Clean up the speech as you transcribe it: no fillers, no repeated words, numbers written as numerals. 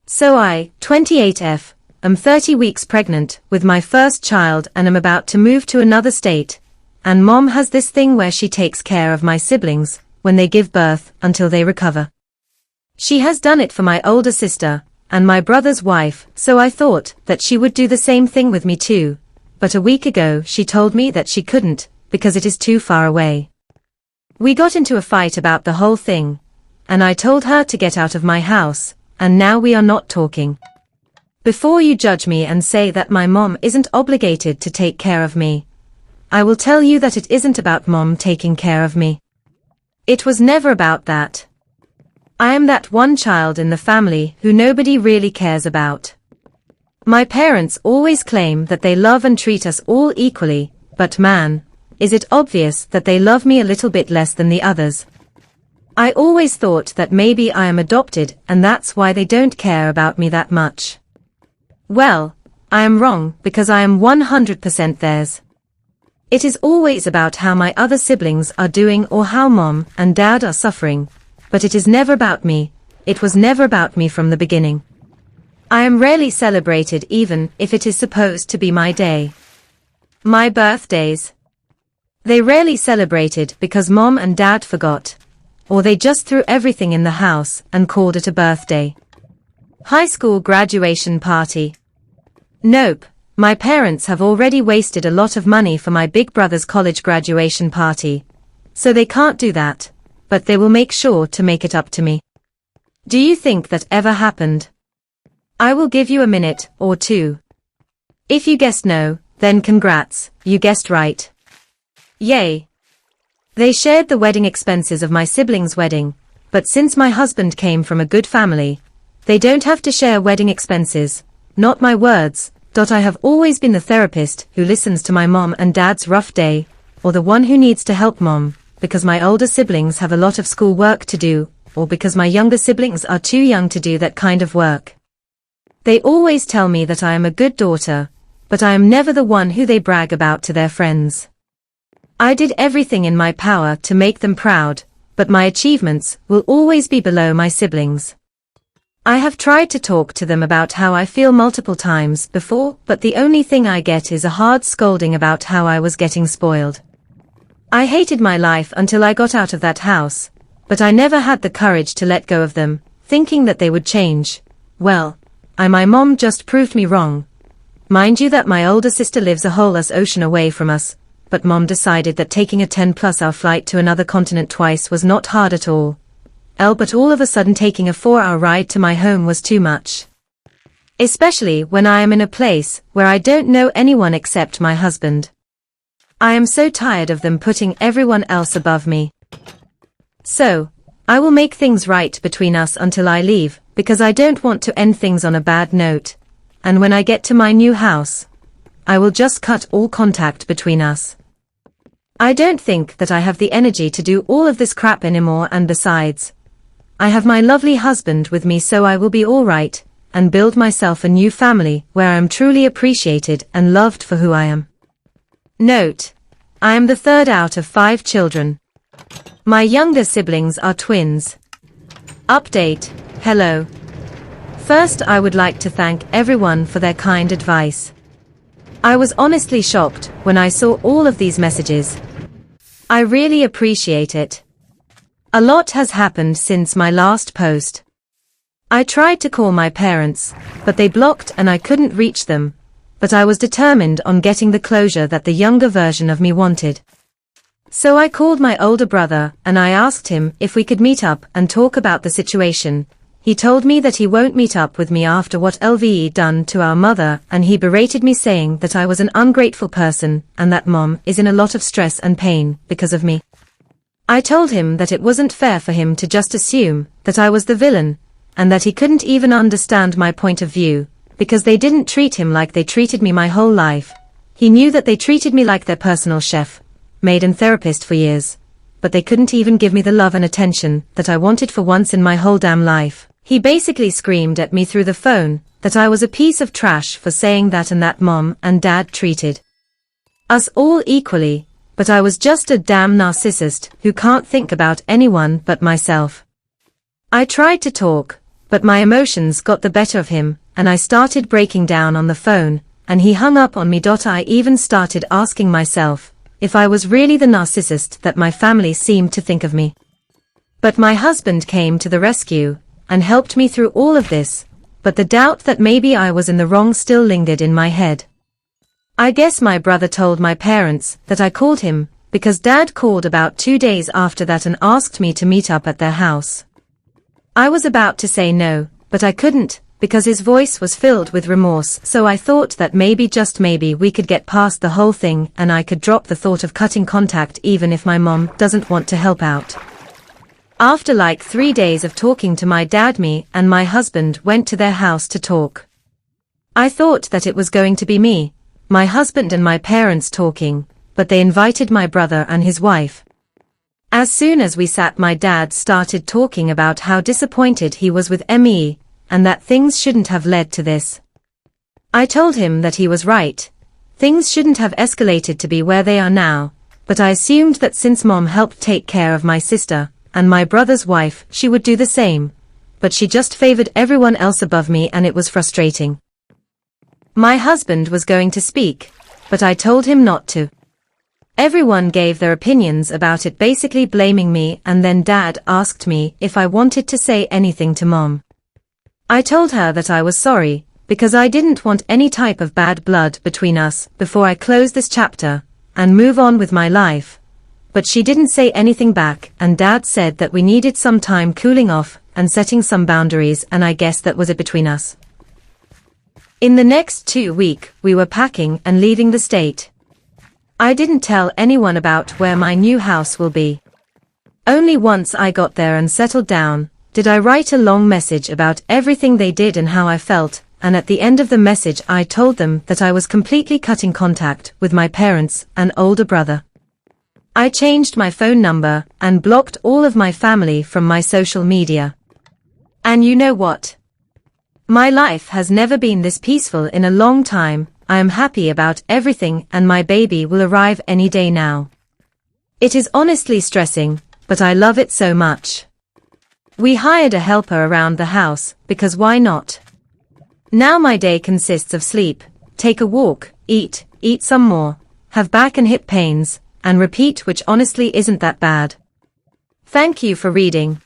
So I, 28F, am 30 weeks pregnant with my first child and am about to move to another state, and mom has this thing where she takes care of my siblings when they give birth until they recover. She has done it for my older sister and my brother's wife, so I thought that she would do the same thing with me too, but a week ago she told me that she couldn't because it is too far away. We got into a fight about the whole thing, and I told her to get out of my house, and now we are not talking. Before you judge me and say that my mom isn't obligated to take care of me, I will tell you that it isn't about mom taking care of me. It was never about that. I am that one child in the family who nobody really cares about. My parents always claim that they love and treat us all equally, but man, is it obvious that they love me a little bit less than the others. I always thought that maybe I am adopted and that's why they don't care about me that much. Well, I am wrong because I am 100% theirs. It is always about how my other siblings are doing or how mom and dad are suffering, but it is never about me. It was never about me from the beginning. I am rarely celebrated even if it is supposed to be my day. My birthdays. They rarely celebrated because mom and dad forgot, or they just threw everything in the house and called it a birthday. High school graduation party. Nope, my parents have already wasted a lot of money for my big brother's college graduation party, so they can't do that, but they will make sure to make it up to me. Do you think that ever happened? I will give you a minute or two. If you guessed no, then congrats, you guessed right. Yay! They shared the wedding expenses of my siblings' wedding, but since my husband came from a good family, they don't have to share wedding expenses. Not my words. I have always been the therapist who listens to my mom and dad's rough day, or the one who needs to help mom, because my older siblings have a lot of school work to do, or because my younger siblings are too young to do that kind of work. They always tell me that I am a good daughter, but I am never the one who they brag about to their friends. I did everything in my power to make them proud, but my achievements will always be below my siblings. I have tried to talk to them about how I feel multiple times before, but the only thing I get is a hard scolding about how I was getting spoiled. I hated my life until I got out of that house, but I never had the courage to let go of them, thinking that they would change. Well, my mom just proved me wrong. Mind you that my older sister lives a whole ocean away from us, but mom decided that taking a 10-plus-hour flight to another continent twice was not hard at all. But all of a sudden taking a 4-hour ride to my home was too much. Especially when I am in a place where I don't know anyone except my husband. I am so tired of them putting everyone else above me. So, I will make things right between us until I leave, because I don't want to end things on a bad note, and when I get to my new house, I will just cut all contact between us. I don't think that I have the energy to do all of this crap anymore, and besides, I have my lovely husband with me, so I will be alright, and build myself a new family where I am truly appreciated and loved for who I am. Note: I am the third out of 5 children. My younger siblings are twins. Update: hello. First, I would like to thank everyone for their kind advice. I was honestly shocked when I saw all of these messages. I really appreciate it. A lot has happened since my last post. I tried to call my parents, but they blocked and I couldn't reach them, but I was determined on getting the closure that the younger version of me wanted. So I called my older brother and I asked him if we could meet up and talk about the situation. He told me that he won't meet up with me after what LVE done to our mother, and he berated me saying that I was an ungrateful person and that mom is in a lot of stress and pain because of me. I told him that it wasn't fair for him to just assume that I was the villain, and that he couldn't even understand my point of view, because they didn't treat him like they treated me my whole life. He knew that they treated me like their personal chef, maid and therapist for years, but they couldn't even give me the love and attention that I wanted for once in my whole damn life. He basically screamed at me through the phone that I was a piece of trash for saying that, and that mom and dad treated us all equally, but I was just a damn narcissist who can't think about anyone but myself. I tried to talk, But my emotions got the better of him, and I started breaking down on the phone, and he hung up on me. I even started asking myself if I was really the narcissist that my family seemed to think of me. But my husband came to the rescue and helped me through all of this, but the doubt that maybe I was in the wrong still lingered in my head. I guess my brother told my parents that I called him, because Dad called about 2 days after that and asked me to meet up at their house. I was about to say no, but I couldn't, because his voice was filled with remorse, so I thought that maybe, just maybe, we could get past the whole thing and I could drop the thought of cutting contact even if my mom doesn't want to help out. After like 3 days of talking to my dad, me and my husband went to their house to talk. I thought that it was going to be me, my husband and my parents talking, but they invited my brother and his wife. As soon as we sat, my dad started talking about how disappointed he was with me, and that things shouldn't have led to this. I told him that he was right. Things shouldn't have escalated to be where they are now, but I assumed that since Mom helped take care of my sister and my brother's wife, she would do the same, but she just favored everyone else above me, and it was frustrating. My husband was going to speak, but I told him not to. Everyone gave their opinions about it, basically blaming me, and then Dad asked me if I wanted to say anything to Mom. I told her that I was sorry, because I didn't want any type of bad blood between us before I close this chapter and move on with my life. But she didn't say anything back, and Dad said that we needed some time cooling off and setting some boundaries, and I guess that was it between us. In the next 2 weeks, we were packing and leaving the state. I didn't tell anyone about where my new house will be. Only once I got there and settled down, did I write a long message about everything they did and how I felt, and at the end of the message I told them that I was completely cutting contact with my parents and older brother. I changed my phone number and blocked all of my family from my social media. And you know what? My life has never been this peaceful in a long time. I am happy about everything, and my baby will arrive any day now. It is honestly stressing, but I love it so much. We hired a helper around the house, because why not? Now my day consists of sleep, take a walk, eat some more, have back and hip pains, and repeat, which honestly isn't that bad. Thank you for reading.